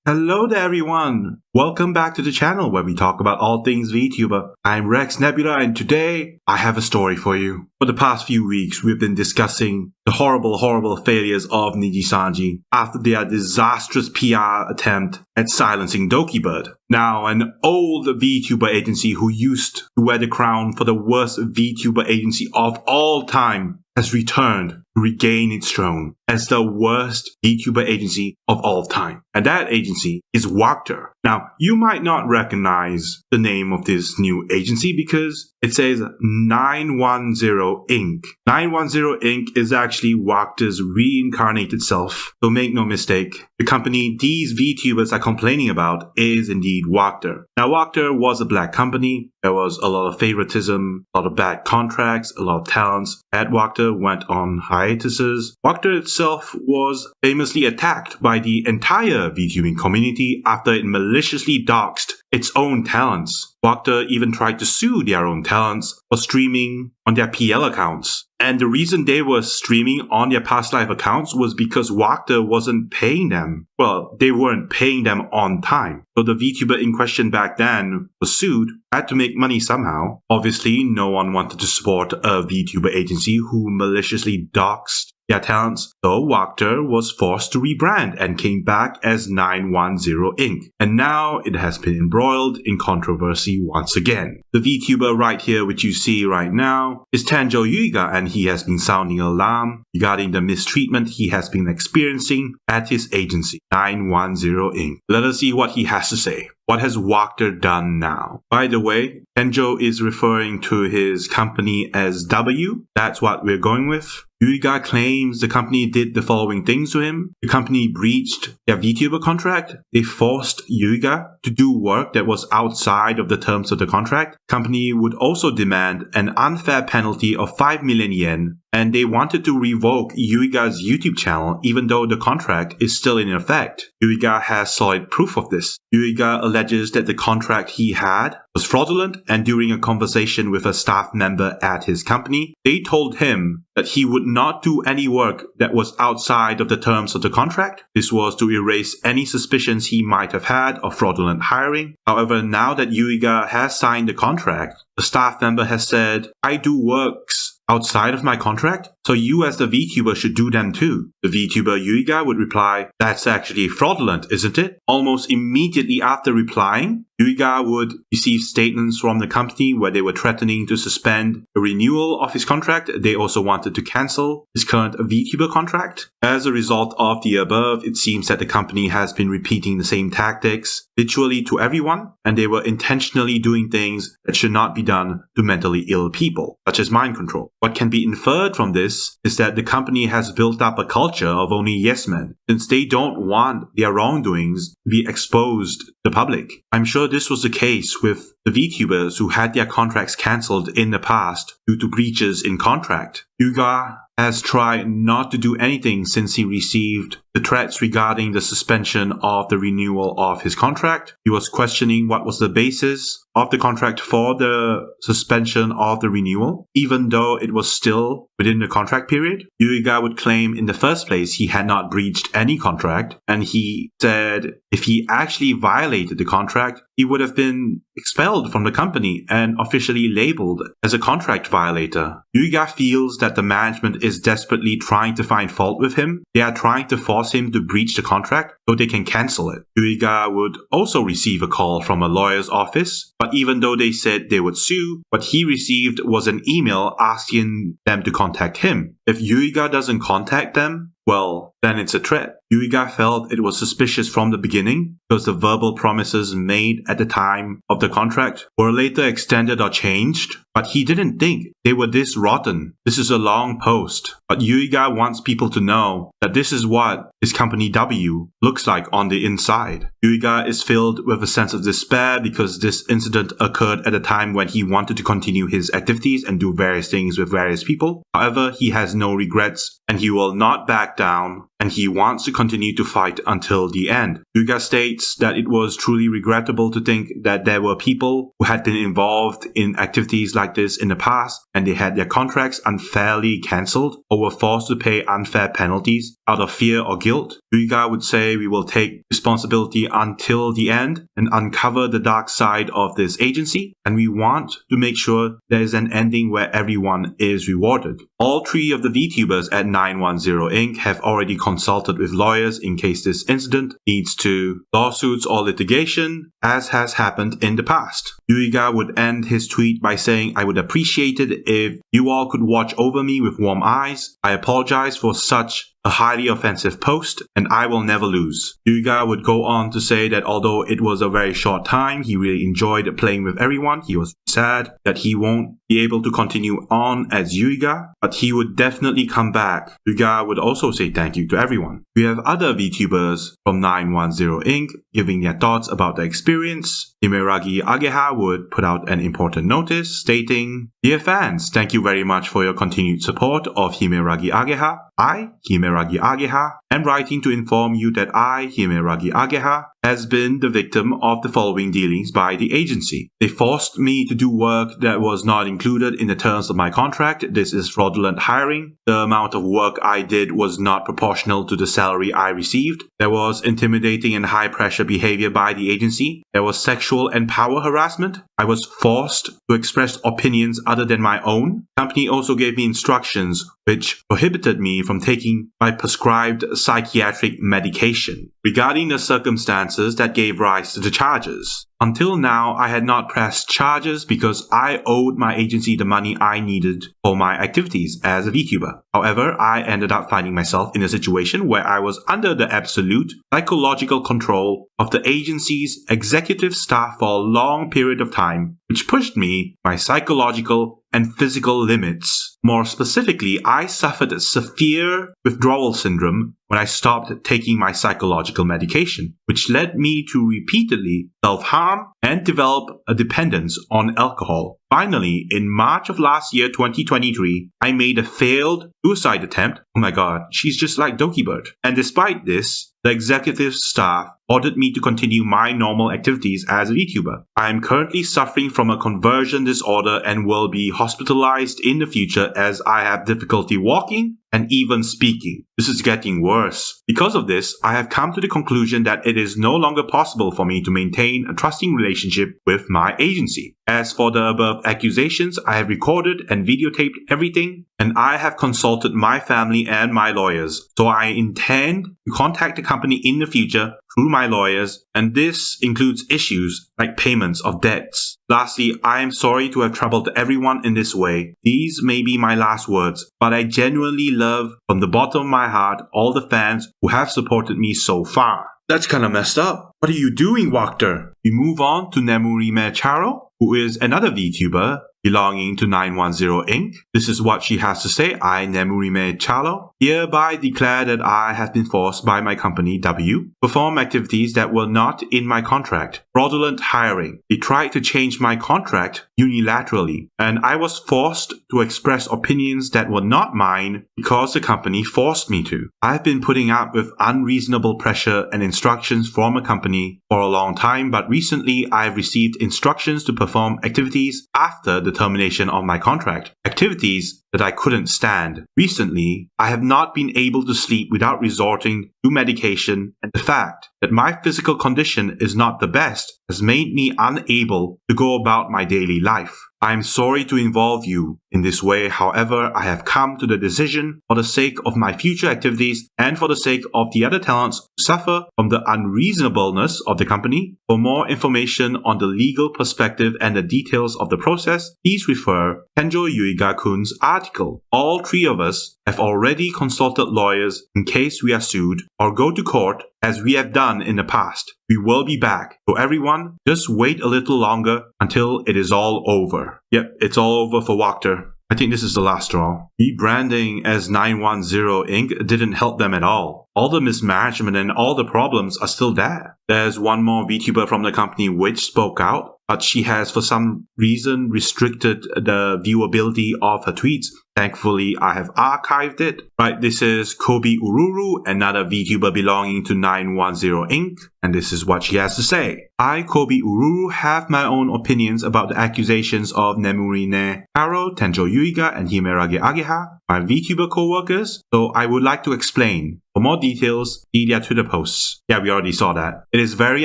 Hello there everyone! Welcome back to the channel where we talk about all things VTuber. I'm Rex Nebula and today I have a story for you. For the past few weeks we've been discussing the horrible failures of Nijisanji after their disastrous PR attempt at silencing Dokibird. Now, an old VTuber agency who used to wear the crown for the worst VTuber agency of all time has returned to regain its throne as the worst VTuber agency of all time. And that agency is Wactor. Now, you might not recognize the name of this new agency because it says 910 Inc. 910 Inc. is actually Wactor's reincarnated self. So make no mistake, the company these VTubers are complaining about is indeed Wactor. Now, Wactor was a black company. There was a lot of favoritism, a lot of bad contracts, a lot of talents at Wactor went on hiatuses. Wactor itself was famously attacked by the entire VTubing community after it maliciously doxed its own talents. Wactor even tried to sue their own talents for streaming on their PL accounts. And the reason they were streaming on their past life accounts was because Wactor wasn't paying them. Well, they weren't paying them on time. So the VTuber in question back then was sued, had to make money somehow. Obviously, no one wanted to support a VTuber agency who maliciously doxed their talents, so Wactor was forced to rebrand and came back as 910 Inc. And now it has been embroiled in controversy once again. The VTuber right here, which you see right now, is Tenjo Yuiga, and he has been sounding alarm regarding the mistreatment he has been experiencing at his agency, 910 Inc. Let us see what he has to say. What has Wactor done now? By the way, Tenjo is referring to his company as W. That's what we're going with. Yuiga claims the company did the following things to him. The company breached their VTuber contract. They forced Yuiga to do work that was outside of the terms of the contract. The company would also demand an unfair penalty of 5 million yen, and they wanted to revoke Yuiga's YouTube channel even though the contract is still in effect. Yuiga has solid proof of this. Yuiga alleges that the contract he had was fraudulent, and during a conversation with a staff member at his company, they told him that he would not do any work that was outside of the terms of the contract. This was to erase any suspicions he might have had of fraudulent hiring. However, now that Yuiga has signed the contract, the staff member has said, "I do works outside of my contract, so you as the VTuber should do them too." The VTuber Yuiga would reply, "That's actually fraudulent, isn't it?" Almost immediately after replying, Yuiga would receive statements from the company where they were threatening to suspend the renewal of his contract. They also wanted to cancel his current VTuber contract. As a result of the above, it seems that the company has been repeating the same tactics literally to everyone, and they were intentionally doing things that should not be done to mentally ill people, such as mind control. What can be inferred from this is that the company has built up a culture of only yes men, since they don't want their wrongdoings to be exposed to the public. I'm sure this was the case with the VTubers who had their contracts cancelled in the past due to breaches in contract. Yuiga has tried not to do anything since he received the threats regarding the suspension of the renewal of his contract. He was questioning what was the basis of the contract for the suspension of the renewal, even though it was still within the contract period. Yuiga would claim in the first place he had not breached any contract, and he said if he actually violated the contract, he would have been expelled from the company and officially labeled as a contract violator. Yuiga feels that the management is desperately trying to find fault with him. They are trying to force him to breach the contract so they can cancel it. Yuiga would also receive a call from a lawyer's office, but even though they said they would sue, what he received was an email asking them to contact him. If Yuiga doesn't contact them, well, then it's a threat. Yuiga felt it was suspicious from the beginning because the verbal promises made at the time of the contract were later extended or changed, but he didn't think they were this rotten. This is a long post, but Yuiga wants people to know that this is what his company W looks like on the inside. Yuiga is filled with a sense of despair because this incident occurred at a time when he wanted to continue his activities and do various things with various people. However, he has no regrets and he will not back down, and he wants to continued to fight until the end. Yuiga states that it was truly regrettable to think that there were people who had been involved in activities like this in the past and they had their contracts unfairly cancelled or were forced to pay unfair penalties out of fear or guilt. Yuiga would say we will take responsibility until the end and uncover the dark side of this agency, and we want to make sure there is an ending where everyone is rewarded. All three of the VTubers at 910 Inc. have already consulted with lawyers in case this incident leads to lawsuits or litigation, as has happened in the past. Yuiga would end his tweet by saying, "I would appreciate it if you all could watch over me with warm eyes. I apologize for such a highly offensive post, and I will never lose." Yuiga would go on to say that although it was a very short time, he really enjoyed playing with everyone. He was sad that he won't be able to continue on as Yuiga, but he would definitely come back. Yuiga would also say thank you to everyone. We have other VTubers from 910 Inc. giving their thoughts about the experience. Himeragi Ageha would put out an important notice stating, "Dear fans, thank you very much for your continued support of Himeragi Ageha. I, Himeragi Ageha, am writing to inform you that I, Himeragi Ageha, has been the victim of the following dealings by the agency. They forced me to do work that was not included in the terms of my contract. This is fraudulent hiring. The amount of work I did was not proportional to the salary I received. There was intimidating and high-pressure behavior by the agency. There was sexual and power harassment. I was forced to express opinions other than my own. The company also gave me instructions which prohibited me from taking my prescribed psychiatric medication. Regarding the circumstances that gave rise to the charges, until now, I had not pressed charges because I owed my agency the money I needed for my activities as a VTuber. However, I ended up finding myself in a situation where I was under the absolute psychological control of the agency's executive staff for a long period of time, which pushed me my psychological and physical limits. More specifically, I suffered severe withdrawal syndrome when I stopped taking my psychological medication, which led me to repeatedly self-harm and develop a dependence on alcohol. Finally, in March of last year, 2023, I made a failed suicide attempt. Oh my god, she's just like Doki Bird. And despite this, the executive staff ordered me to continue my normal activities as a VTuber. I am currently suffering from a conversion disorder and will be hospitalized in the future as I have difficulty walking and even speaking. This is getting worse. Because of this, I have come to the conclusion that it is no longer possible for me to maintain a trusting relationship with my agency. As for the above accusations, I have recorded and videotaped everything, and I have consulted my family and my lawyers. So I intend to contact the company in the future through my lawyers, and this includes issues like payments of debts. Lastly, I am sorry to have troubled everyone in this way. These may be my last words, but I genuinely love from the bottom of my heart all the fans who have supported me so far." That's kinda messed up. What are you doing, Wactor? We move on to Nemurime Charo, who is another VTuber belonging to 910 Inc. This is what she has to say. "I, Nemurime Charo, hereby declare that I have been forced by my company, W, perform activities that were not in my contract. Fraudulent hiring. They tried to change my contract unilaterally, and I was forced to express opinions that were not mine because the company forced me to. I've been putting up with unreasonable pressure and instructions from a company for a long time, but recently I've received instructions to perform activities after the termination of my contract. Activities that I couldn't stand. Recently, I have not been able to sleep without resorting to medication, and the fact that my physical condition is not the best has made me unable to go about my daily life. I am sorry to involve you in this way. However, I have come to the decision for the sake of my future activities and for the sake of the other talents who suffer from the unreasonableness of the company. For more information on the legal perspective and the details of the process, please refer Kenjo Yuiga-kun's article. All three of us have already consulted lawyers in case we are sued or go to court, as we have done in the past. We will be back. So everyone, just wait a little longer until it is all over." Yep, it's all over for Wactor. I think this is the last straw. Rebranding as 910 Inc. didn't help them at all. All the mismanagement and all the problems are still there. There's one more VTuber from the company which spoke out, but she has for some reason restricted the viewability of her tweets Thankfully, I have archived it. Right, this is Kobi Ururu, another VTuber belonging to 910 Inc., and this is what she has to say. I, Kobi Ururu, have my own opinions about the accusations of Nemurime Karo, Tenjo Yuiga, and Himeragi Ageha, my VTuber co-workers, so I would like to explain. For more details, see their Twitter posts. Yeah, we already saw that. It is very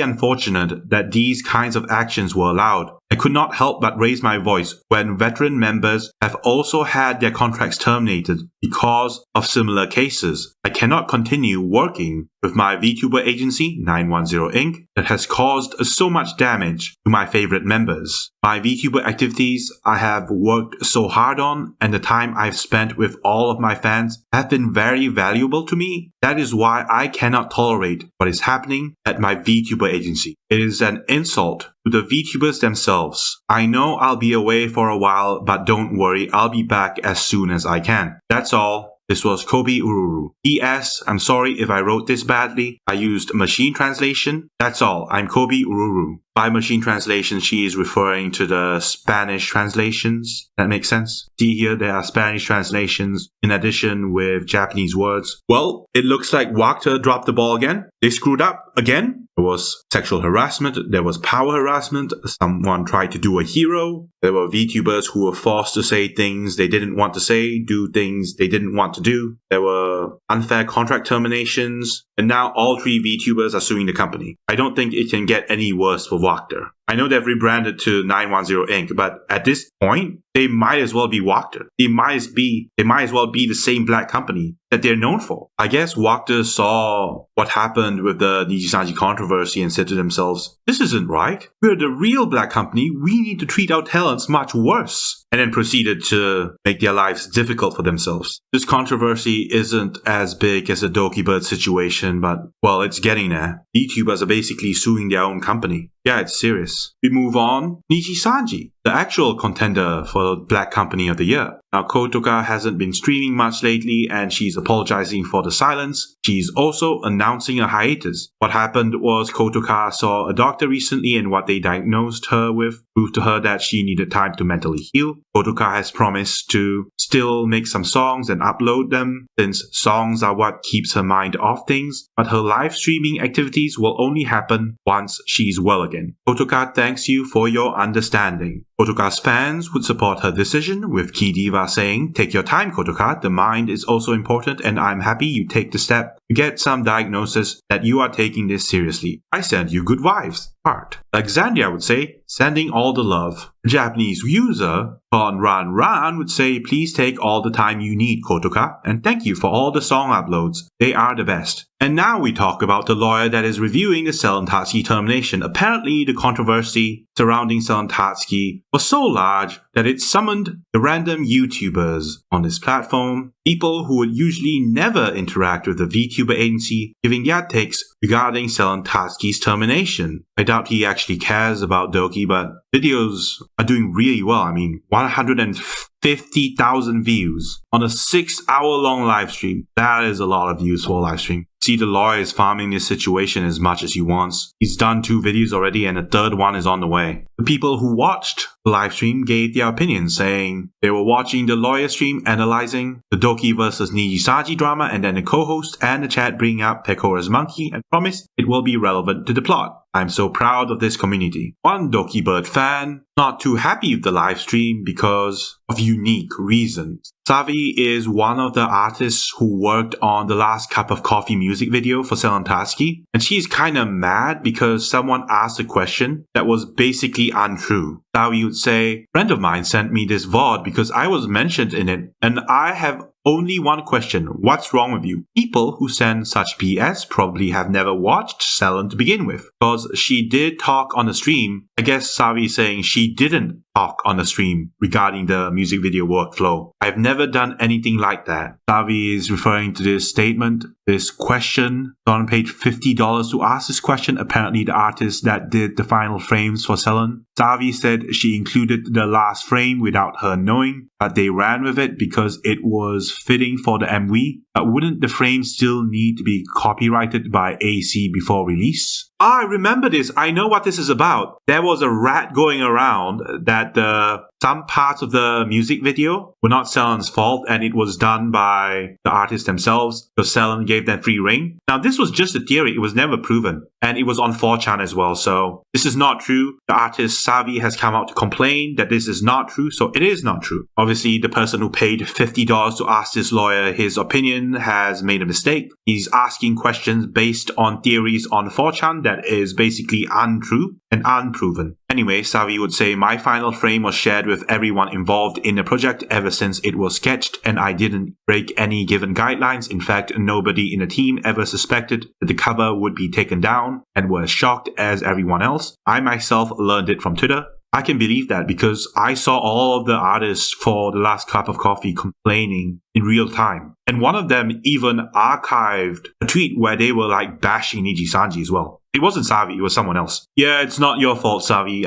unfortunate that these kinds of actions were allowed. I could not help but raise my voice when veteran members have also had their contracts terminated because of similar cases. I cannot continue working with my VTuber agency, 910 Inc., that has caused so much damage to my favorite members. My VTuber activities I have worked so hard on, and the time I've spent with all of my fans have been very valuable to me. That is why I cannot tolerate what is happening at my VTuber agency. It is an insult to the VTubers themselves. I know I'll be away for a while, but don't worry, I'll be back as soon as I can. That's all. This was Kobi Ururu. P.S. I'm sorry if I wrote this badly. I used machine translation. That's all. I'm Kobi Ururu. By machine translation, she is referring to the Spanish translations. That makes sense? See here, there are Spanish translations in addition with Japanese words. Well, it looks like Wactor dropped the ball again. They screwed up again. There was sexual harassment. There was power harassment. Someone tried to do a hero. There were VTubers who were forced to say things they didn't want to say, do things they didn't want to do. There were unfair contract terminations. And now all three VTubers are suing the company. I don't think it can get any worse for Wactor. I know they've rebranded to 910 Inc., but at this point, they might as well be Wactor. They might as well be the same black company that they're known for. I guess Wactor saw what happened with the Nijisanji controversy and said to themselves, this isn't right. We're the real black company. We need to treat our talents much worse. And then proceeded to make their lives difficult for themselves. This controversy isn't as big as the Dokibird situation, but, well, it's getting there. VTubers are basically suing their own company. Yeah, it's serious. We move on. Nijisanji, the actual contender for Black Company of the Year. Now, Kotoka hasn't been streaming much lately, and she's apologizing for the silence. She's also announcing a hiatus. What happened was Kotoka saw a doctor recently, and what they diagnosed her with proved to her that she needed time to mentally heal. Kotoka has promised to still make some songs and upload them, since songs are what keeps her mind off things, but her live streaming activities will only happen once she's well again. Kotoka thanks you for your understanding. Kotoka's fans would support her decision, with Key Diva saying, take your time, Kotoka, the mind is also important and I'm happy you take the step to get some diagnosis that you are taking this seriously. I send you good vibes. Part. Alexandria would say, sending all the love. A Japanese user, Ran would say, please take all the time you need, Kotoka, and thank you for all the song uploads. They are the best. And now we talk about the lawyer that is reviewing the Selen Tatsuki termination. Apparently, the controversy surrounding Selen Tatsuki was so large that it summoned the random YouTubers on this platform, people who would usually never interact with the VTuber agency, giving their takes regarding Selen Tatsuki's termination. I doubt he actually cares about Doki, but videos are doing really well. I mean, 150,000 views on a 6-hour-long live stream. That is a lot of views for a live stream. See, the lawyer is farming this situation as much as he wants. He's done 2 videos already and a third one is on the way. The people who watched the live stream gave their opinions, saying they were watching the lawyer stream analyzing the Doki vs Nijisanji drama, and then the co-host and the chat bring up Pecora's monkey and promise it will be relevant to the plot. I'm so proud of this community. One Dokibird fan, not too happy with the live stream because of unique reasons. Savi is one of the artists who worked on the Last Cup of Coffee music video for Selen Tatsuki, and she's kinda mad because someone asked a question that was basically untrue. Savi would say, friend of mine sent me this VOD because I was mentioned in it, and I have only one question. What's wrong with you? People who send such PS probably have never watched Selen to begin with. Because she did talk on the stream. I guess Savi is saying she didn't talk on the stream regarding the music video workflow. I've never done anything like that. Savi is referring to this statement, this question. On page $50 to ask this question. Apparently the artist that did the final frames for Selen. Savi said she included the last frame without her knowing, but they ran with it because it was fitting for the MV. But wouldn't the frame still need to be copyrighted by AC before release? I remember this. I know what this is about. There was a rat going around that the some parts of the music video were not Selen's fault and it was done by the artists themselves because Selen gave them free reign. Now, this was just a theory. It was never proven. And it was on 4chan as well. So this is not true. The artist Savi has come out to complain that this is not true. So it is not true. Obviously, the person who paid $50 to ask this lawyer his opinion has made a mistake. He's asking questions based on theories on 4chan that is basically untrue and unproven. Anyway, Savi would say, my final frame was shared with everyone involved in the project ever since it was sketched, and I didn't break any given guidelines. In fact, nobody in the team ever suspected that the cover would be taken down and were as shocked as everyone else. I myself learned it from Twitter. I can believe that because I saw all of the artists for The Last Cup of Coffee complaining in real time. And one of them even archived a tweet where they were like bashing Nijisanji as well. It wasn't Savi, it was someone else. Yeah, it's not your fault, Savi.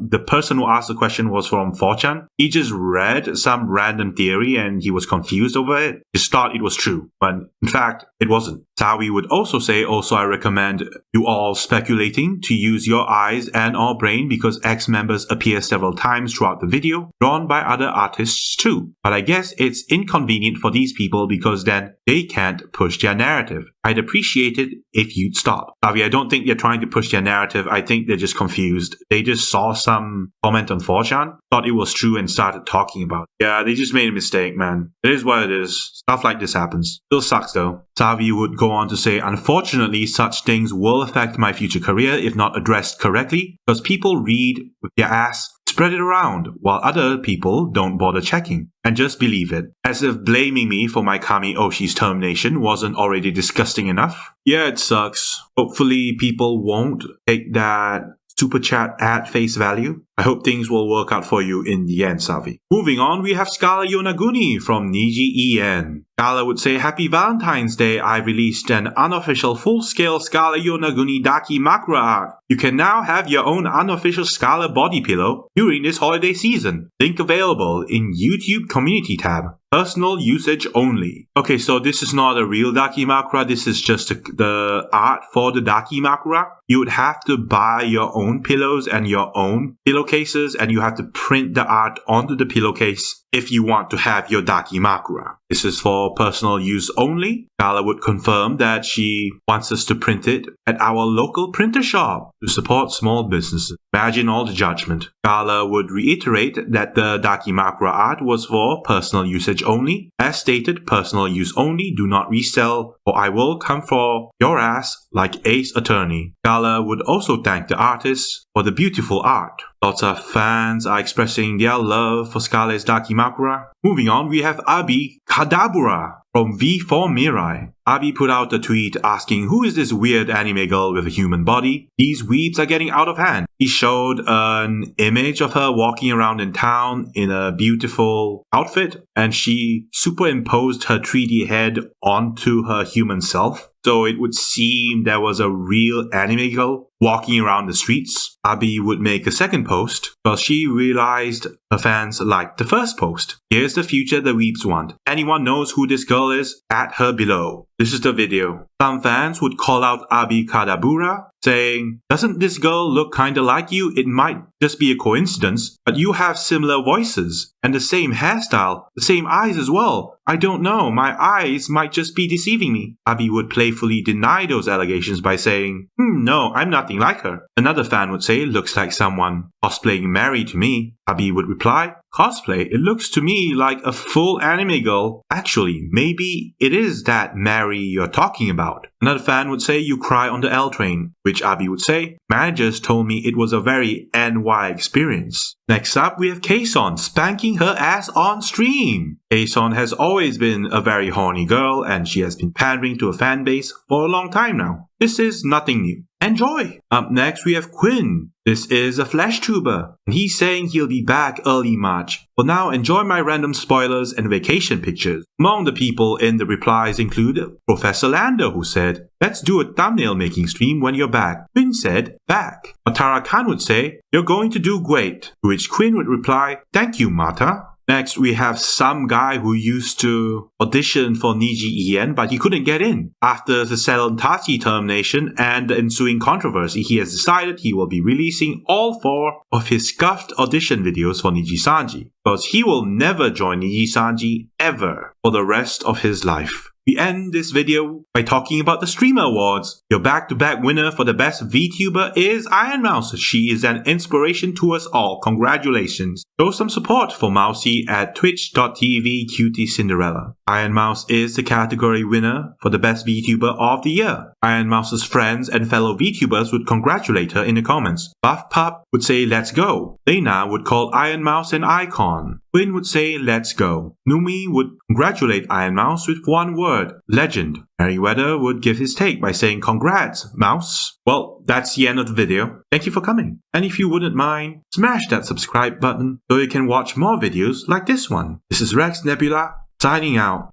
The person who asked the question was from 4chan. He just read some random theory and he was confused over it. He just thought it was true, but in fact, it wasn't. Savi would also say, I recommend you all speculating to use your eyes and or brain because X members appear several times throughout the video, drawn by other artists too. But I guess it's inconvenient for these people because then they can't push their narrative. I'd appreciate it if you'd stop. Savi, I don't think they're trying to push their narrative. I think they're just confused. They just saw some comment on 4chan, thought it was true and started talking about it. Yeah, they just made a mistake, man. It is what it is. Stuff like this happens. Still sucks though. Savi would go on to say, unfortunately, such things will affect my future career if not addressed correctly because people read with their ass, spread it around, while other people don't bother checking and just believe it. As if blaming me for my Kami Oshi's termination wasn't already disgusting enough. Yeah, it sucks. Hopefully people won't take that super chat at face value. I hope things will work out for you in the end, Savi. Moving on, we have Scarle Yonaguni from Niji-en. Scarle would say, Happy Valentine's Day. I released an unofficial full-scale Scarle Yonaguni Dakimakura art. You can now have your own unofficial Scarle body pillow during this holiday season. Link available in YouTube community tab. Personal usage only. Okay, so this is not a real Dakimakura. This is just the art for the Dakimakura. You would have to buy your own pillows and your own pillowcases, and you have to print the art onto the pillowcase if you want to have your Dakimakura. This is for personal use only. Scarle would confirm that she wants us to print it at our local printer shop to support small businesses. Imagine all the judgment. Scarle would reiterate that the Dakimakura art was for personal usage only. As stated, personal use only, do not resell or I will come for your ass like Ace Attorney. Scarle would also thank the artists for the beautiful art. Lots of fans are expressing their love for Scarle's Dakimakura. Moving on, we have Abi Kadabura from V4 Mirai. Abi put out a tweet asking, who is this weird anime girl with a human body? These weebs are getting out of hand. He showed an image of her walking around in town in a beautiful outfit, and she superimposed her 3D head onto her human self. So it would seem there was a real anime girl walking around the streets. Abi would make a second post because she realized her fans liked the first post. Here's the future the weeps want. Anyone knows who this girl is? At her below. This is the video. Some fans would call out Abi Kadabura, saying, doesn't this girl look kinda like you? It might just be a coincidence, but you have similar voices and the same hairstyle, the same eyes as well. I don't know, my eyes might just be deceiving me. Abi would playfully deny those allegations by saying, no, I'm nothing like her. Another fan would say, looks like someone cosplaying Mary to me. Abi would reply, cosplay? It looks to me like a full anime girl. Actually, maybe it is that Mary you're talking about. Another fan would say, you cry on the L train, which Abi would say, managers told me it was a very NY experience. Next up, we have Kson spanking her ass on stream. Kson has always been a very horny girl and she has been pandering to a fan base for a long time now. This is nothing new. Enjoy! Up next, we have Quinn. This is a Vtuber, and he's saying he'll be back early March. For now, enjoy my random spoilers and vacation pictures. Among the people in the replies include Professor Lander, who said, let's do a thumbnail making stream when you're back. Quinn said, back. Matara Khan would say, you're going to do great. To which Quinn would reply, thank you, Mata. Next, we have some guy who used to audition for Niji but he couldn't get in. After the Selen Tatsuki termination and the ensuing controversy, he has decided he will be releasing all 4 of his scuffed audition videos for Nijisanji, because he will never join Nijisanji ever for the rest of his life. We end this video by talking about the Streamer Awards. Your back-to-back winner for the best VTuber is Ironmouse. She is an inspiration to us all. Congratulations. Show some support for Mousy at twitch.tv/cutiecinderella. Ironmouse is the category winner for the best VTuber of the year. Ironmouse's friends and fellow VTubers would congratulate her in the comments. Buff Pup would say let's go. Lena would call Ironmouse an icon. Quinn would say let's go. Numi would congratulate Ironmouse with one word, legend. Merryweather would give his take by saying congrats, Mouse. Well, that's the end of the video. Thank you for coming. And if you wouldn't mind, smash that subscribe button so you can watch more videos like this one. This is Rex Nebula, signing out.